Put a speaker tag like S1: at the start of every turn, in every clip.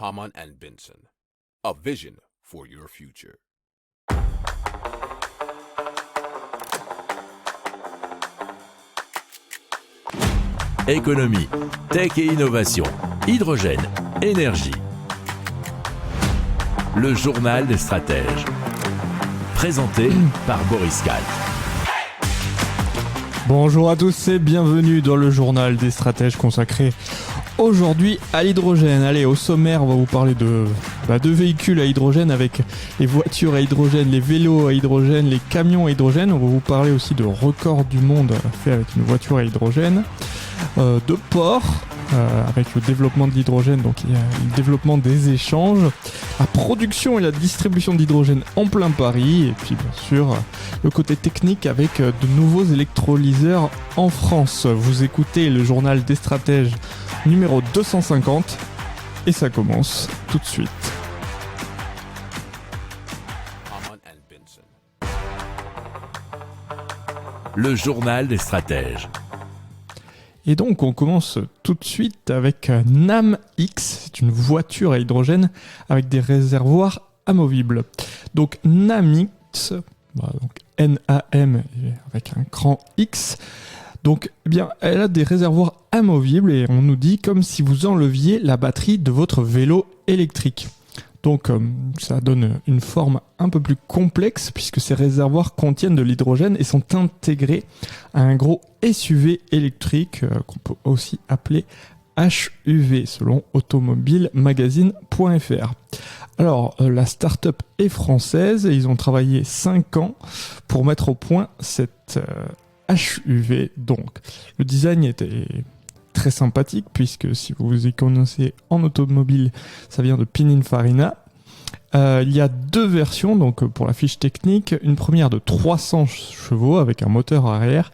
S1: Hamann and Benson, a vision for your future.
S2: Économie, tech et innovation, hydrogène, énergie. Le journal des stratèges. Présenté par Boris Kahl.
S3: Bonjour à tous et bienvenue dans le journal des stratèges consacré aujourd'hui à l'hydrogène. Allez, au sommaire, on va vous parler de véhicules à hydrogène avec les voitures à hydrogène, les vélos à hydrogène, les camions à hydrogène. On va vous parler aussi de records du monde fait avec une voiture à hydrogène, de ports avec le développement de l'hydrogène, donc il y a le développement des échanges, la production et la distribution d'hydrogène en plein Paris, et puis bien sûr le côté technique avec de nouveaux électrolyseurs en France. Vous écoutez le journal des stratèges numéro 250 et ça commence tout de suite.
S1: Hamann and Benson.
S2: Le journal des stratèges.
S3: Et donc on commence tout de suite avec NAM-X, c'est une voiture à hydrogène avec des réservoirs amovibles. Donc NAM-X, donc N-A-M avec un grand X, donc eh bien elle a des réservoirs amovibles et on nous dit comme si vous enleviez la batterie de votre vélo électrique. Donc ça donne une forme un peu plus complexe puisque ces réservoirs contiennent de l'hydrogène et sont intégrés à un gros SUV électrique qu'on peut aussi appeler HUV selon automobilemagazine.fr. Alors la start-up est française et ils ont travaillé 5 ans pour mettre au point cette HUV. Donc le design était très sympathique puisque si vous y connaissez en automobile, ça vient de Pininfarina. Il y a 2 versions donc pour la fiche technique, une première de 300 chevaux avec un moteur arrière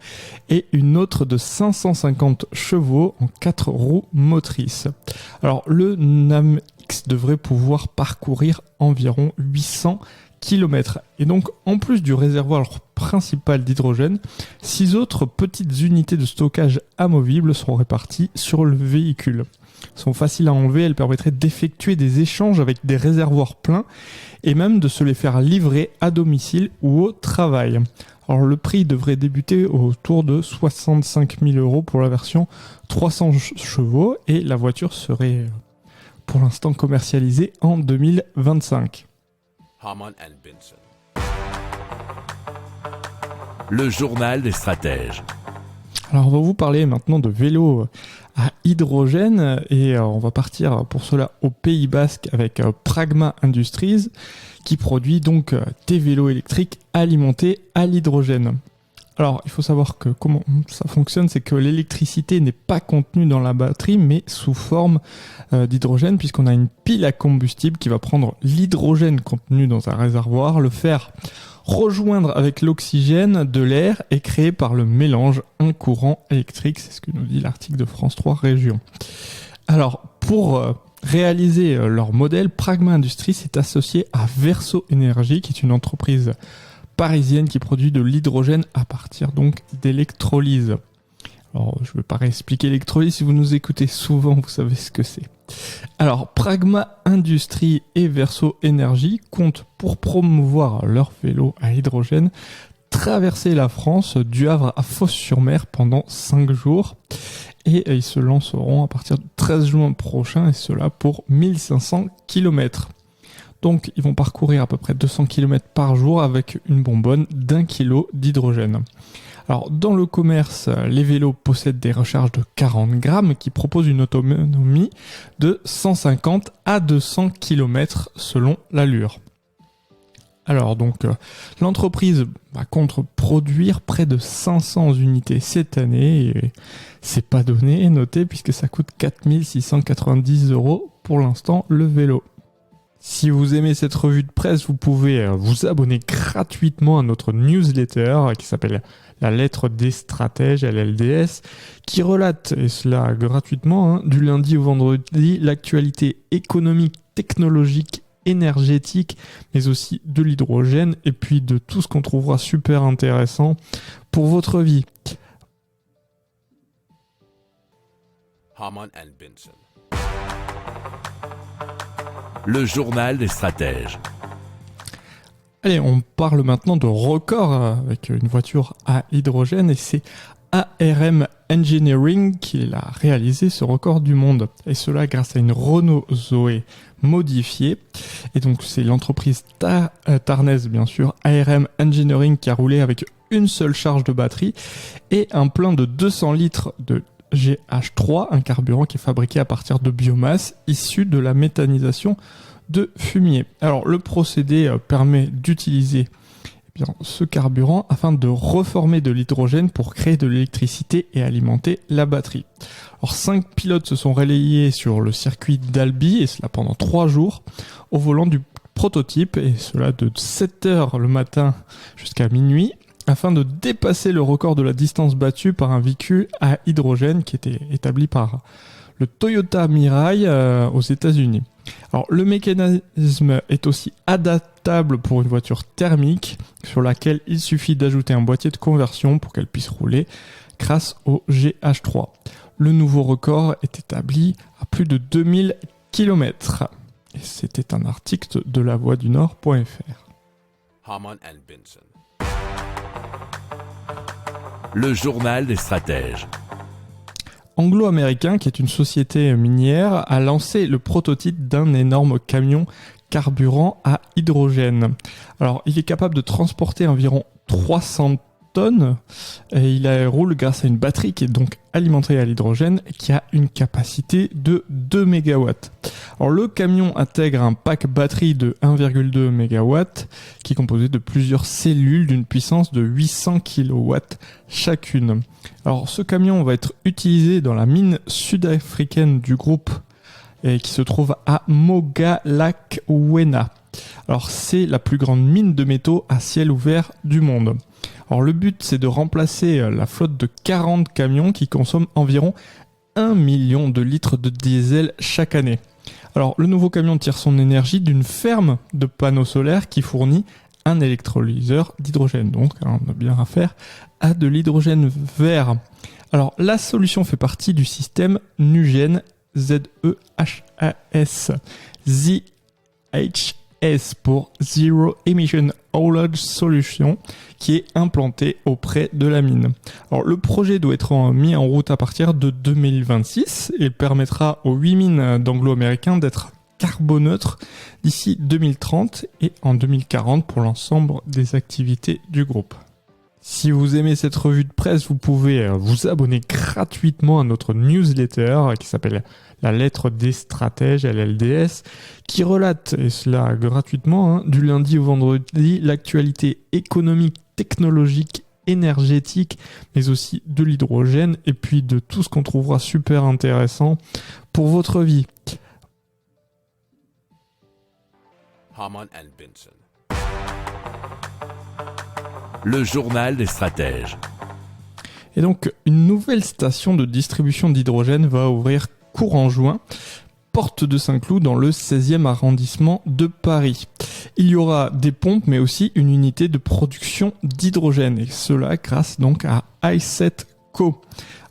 S3: et une autre de 550 chevaux en 4 roues motrices. Alors le NAM-X devrait pouvoir parcourir environ 800 km. Et donc, en plus du réservoir principal d'hydrogène, 6 autres petites unités de stockage amovibles seront réparties sur le véhicule. Elles sont faciles à enlever, elles permettraient d'effectuer des échanges avec des réservoirs pleins et même de se les faire livrer à domicile ou au travail. Alors le prix devrait débuter autour de 65 000 € pour la version 300 chevaux et la voiture serait pour l'instant commercialisée en 2025.
S1: Hamann and Benson.
S2: Le journal des stratèges.
S3: Alors on va vous parler maintenant de vélos à hydrogène et on va partir pour cela au Pays Basque avec Pragma Industries qui produit donc des vélos électriques alimentés à l'hydrogène. Alors il faut savoir que comment ça fonctionne, c'est que l'électricité n'est pas contenue dans la batterie mais sous forme d'hydrogène puisqu'on a une pile à combustible qui va prendre l'hydrogène contenu dans un réservoir, le faire rejoindre avec l'oxygène de l'air et créer par le mélange un courant électrique, c'est ce que nous dit l'article de France 3 Région. Alors pour réaliser leur modèle, Pragma Industries s'est associé à Verso Énergie qui est une entreprise parisienne qui produit de l'hydrogène à partir donc d'électrolyse. Alors, je ne vais pas réexpliquer l'électrolyse, si vous nous écoutez souvent, vous savez ce que c'est. Alors, Pragma Industries et Verso Énergie comptent pour promouvoir leur vélo à hydrogène traverser la France du Havre à Fos-sur-Mer pendant 5 jours. Et ils se lanceront à partir du 13 juin prochain, et cela pour 1500 km. Donc, ils vont parcourir à peu près 200 km par jour avec une bonbonne d'1 kg d'hydrogène. Alors, dans le commerce, les vélos possèdent des recharges de 40 grammes qui proposent une autonomie de 150 à 200 km selon l'allure. Alors, donc, l'entreprise compte produire près de 500 unités cette année et c'est pas donné, notez, puisque ça coûte 4 690 € pour l'instant le vélo. Si vous aimez cette revue de presse, vous pouvez vous abonner gratuitement à notre newsletter qui s'appelle La Lettre des Stratèges, LLDS, qui relate, et cela gratuitement, du lundi au vendredi, l'actualité économique, technologique, énergétique, mais aussi de l'hydrogène, et puis de tout ce qu'on trouvera super intéressant pour votre vie.
S1: Hamann and Benson.
S2: Le journal des stratèges.
S3: Allez, on parle maintenant de record avec une voiture à hydrogène et c'est ARM Engineering qui l'a réalisé ce record du monde. Et cela grâce à une Renault Zoé modifiée. Et donc c'est l'entreprise tarnaise bien sûr, ARM Engineering qui a roulé avec une seule charge de batterie et un plein de 200 litres de GH3, un carburant qui est fabriqué à partir de biomasse issu de la méthanisation de fumier. Alors le procédé permet d'utiliser ce carburant afin de reformer de l'hydrogène pour créer de l'électricité et alimenter la batterie. Alors 5 pilotes se sont relayés sur le circuit d'Albi et cela pendant 3 jours au volant du prototype et cela de 7h le matin jusqu'à minuit afin de dépasser le record de la distance battue par un véhicule à hydrogène qui était établi par le Toyota Mirai aux États-Unis. Alors le mécanisme est aussi adaptable pour une voiture thermique sur laquelle il suffit d'ajouter un boîtier de conversion pour qu'elle puisse rouler grâce au GH3. Le nouveau record est établi à plus de 2000 km. Et c'était un article de lavoixdunord.fr.
S1: Hamann and Benson.
S2: Le journal des stratèges.
S3: Anglo-Américain, qui est une société minière, a lancé le prototype d'un énorme camion carburant à hydrogène. Alors, il est capable de transporter environ 300 tonnes et il roule grâce à une batterie qui est donc alimentée à l'hydrogène et qui a une capacité de 2 MW. Alors, le camion intègre un pack batterie de 1,2 MW qui est composé de plusieurs cellules d'une puissance de 800 kW chacune. Alors, ce camion va être utilisé dans la mine sud-africaine du groupe et qui se trouve à Mogalakwena. Alors, c'est la plus grande mine de métaux à ciel ouvert du monde. Alors, le but, c'est de remplacer la flotte de 40 camions qui consomment environ 1 million de litres de diesel chaque année. Alors, le nouveau camion tire son énergie d'une ferme de panneaux solaires qui fournit un électrolyseur d'hydrogène. Donc, on a bien affaire à de l'hydrogène vert. Alors, la solution fait partie du système NuGen, ZEHAS, ZHS pour Zero Emission Haulage Solution, qui est implanté auprès de la mine. Alors, le projet doit être mis en route à partir de 2026 et permettra aux 8 mines d'anglo-américains d'être carboneutres d'ici 2030 et en 2040 pour l'ensemble des activités du groupe. Si vous aimez cette revue de presse, vous pouvez vous abonner gratuitement à notre newsletter qui s'appelle La Lettre des Stratèges, LLDS, qui relate, et cela gratuitement, du lundi au vendredi, l'actualité économique, technologique, énergétique, mais aussi de l'hydrogène et puis de tout ce qu'on trouvera super intéressant pour votre vie.
S1: Hamann and Benson.
S2: Le journal des stratèges.
S3: Et donc, une nouvelle station de distribution d'hydrogène va ouvrir courant juin, porte de Saint-Cloud dans le 16e arrondissement de Paris. Il y aura des pompes, mais aussi une unité de production d'hydrogène, et cela grâce donc à i7Co.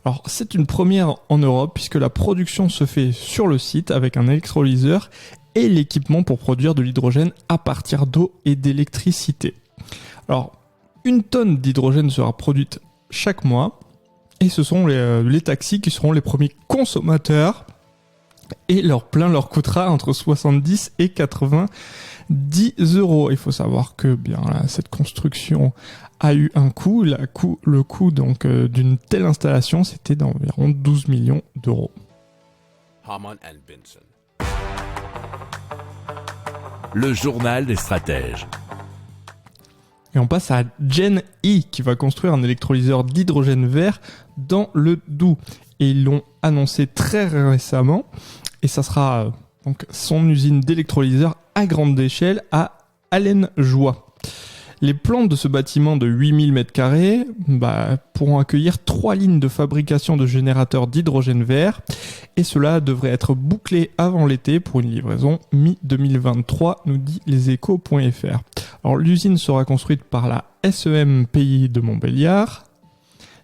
S3: Alors, c'est une première en Europe, puisque la production se fait sur le site avec un électrolyseur et l'équipement pour produire de l'hydrogène à partir d'eau et d'électricité. Alors, 1 tonne d'hydrogène sera produite chaque mois et ce sont les taxis qui seront les premiers consommateurs et leur plein leur coûtera entre 70 et 90 euros. Il faut savoir que cette construction a eu un coût. Le coût donc d'une telle installation, c'était d'environ 12 millions d'euros.
S1: Hamann and Benson.
S2: Le journal des stratèges.
S3: Et on passe à Gen E qui va construire un électrolyseur d'hydrogène vert dans le Doubs. Et ils l'ont annoncé très récemment. Et ça sera donc son usine d'électrolyseur à grande échelle à Allenjoie. Les plans de ce bâtiment de 8000 m2 pourront accueillir 3 lignes de fabrication de générateurs d'hydrogène vert et cela devrait être bouclé avant l'été pour une livraison mi-2023, nous dit leséchos.fr. Alors l'usine sera construite par la SEM Pays de Montbéliard.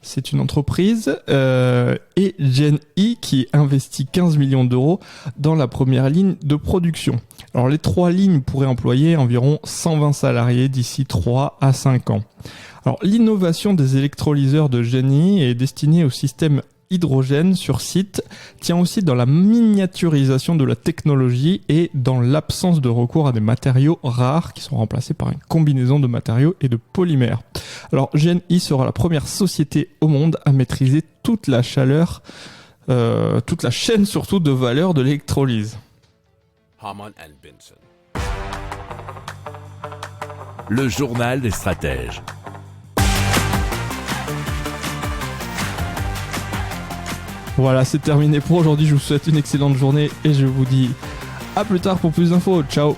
S3: C'est une entreprise et Gen E qui investit 15 millions d'euros dans la première ligne de production. Alors les 3 lignes pourraient employer environ 120 salariés d'ici 3 à 5 ans. Alors l'innovation des électrolyseurs de Genie est destinée au système hydrogène sur site, tient aussi dans la miniaturisation de la technologie et dans l'absence de recours à des matériaux rares qui sont remplacés par une combinaison de matériaux et de polymères. Alors Genie sera la première société au monde à maîtriser toute la chaleur, toute la chaîne surtout de valeur de l'électrolyse.
S1: Hamann and Benson.
S2: Le journal des stratèges.
S3: Voilà, c'est terminé pour aujourd'hui. Je vous souhaite une excellente journée et je vous dis à plus tard pour plus d'infos. Ciao!